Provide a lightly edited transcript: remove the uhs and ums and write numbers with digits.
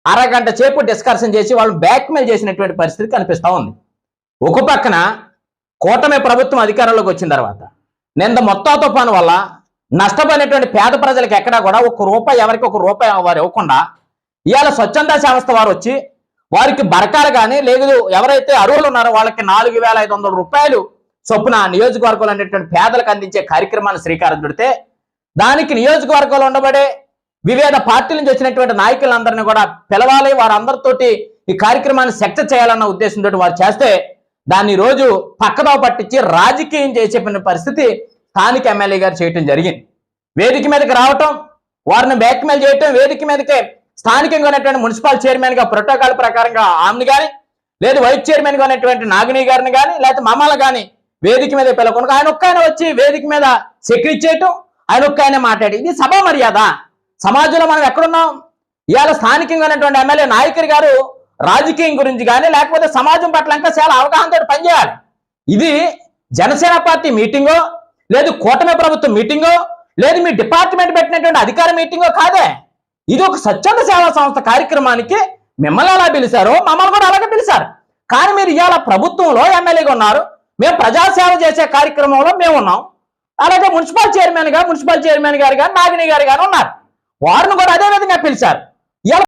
అరగంట సేపు డిస్కషన్ చేసి వాళ్ళు బ్లాక్మెయిల్ చేసినటువంటి పరిస్థితి కనిపిస్తూ ఉంది. ఒక పక్కన కూటమి ప్రభుత్వం అధికారంలోకి వచ్చిన తర్వాత నిన్న మొత్తం తుఫాను వల్ల నష్టపోయినటువంటి పేద ప్రజలకు ఎక్కడా కూడా ₹1 ఎవరికి ₹1 వారు ఇవ్వకుండా ఇవాళ స్వచ్ఛంద సంస్థ వారు వచ్చి వారికి బరకాలు కానీ లేదు ఎవరైతే అర్హులు ఉన్నారో వాళ్ళకి ₹4,500 చొప్పున నియోజకవర్గంలో అనేటువంటి పేదలకు అందించే కార్యక్రమాన్ని శ్రీకారం చుడితే దానికి నియోజకవర్గంలో ఉండబడే వివిధ పార్టీల నుంచి వచ్చినటువంటి నాయకులందరినీ కూడా పిలవాలి, వారందరితోటి ఈ కార్యక్రమాన్ని సక్సెస్ చేయాలన్న ఉద్దేశంతో వారు చేస్తే దాన్ని రోజు పక్కదో పట్టించి రాజకీయం చేసే పరిస్థితి స్థానిక ఎమ్మెల్యే గారు చేయటం జరిగింది. వేదిక మీదకి రావటం, వారిని బ్లాక్మెయిల్ చేయటం, వేదిక మీదకే స్థానికంగా ఉన్నటువంటి మున్సిపల్ చైర్మన్ గా ప్రోటోకాల్ ప్రకారంగా ఆమెను కానీ లేదు వైస్ చైర్మన్ గా ఉన్నటువంటి నాగిని గారిని కానీ లేకపోతే మమ్మల్ని కానీ వేదిక మీద పిలవకుండా ఆయన ఒక్కైనా వచ్చి వేదిక మీద సెక్యూరిటీ చేయటం, ఆయన ఒక్కైనా మాట్లాడి ఇది సభా మర్యాద. సమాజంలో మనం ఎక్కడున్నాం? ఇవాళ స్థానికంగా ఉన్నటువంటి ఎమ్మెల్యే నాయకులు గారు రాజకీయం గురించి కానీ లేకపోతే సమాజం పట్ల ఇంకా చాలా అవగాహనతో పనిచేయాలి. ఇది జనసేన పార్టీ మీటింగో లేదు కూటమి ప్రభుత్వం మీటింగో లేదు మీ డిపార్ట్మెంట్ పెట్టినటువంటి అధికార మీటింగో కాదే. ఇది ఒక స్వచ్ఛంద సేవా సంస్థ కార్యక్రమానికి మిమ్మల్ని ఎలా పిలిచారో మమ్మల్ని కూడా అలాగే పిలిచారు. కానీ మీరు ఇవాళ ప్రభుత్వంలో ఎమ్మెల్యేగా ఉన్నారు, మేము ప్రజాసేవ చేసే కార్యక్రమంలో మేము ఉన్నాం. అలాగే మున్సిపల్ చైర్మన్ గారు కానీ నాగిని గారు కానీ ఉన్నారు, వారిని కూడా అదే విధంగా పిలిచారు.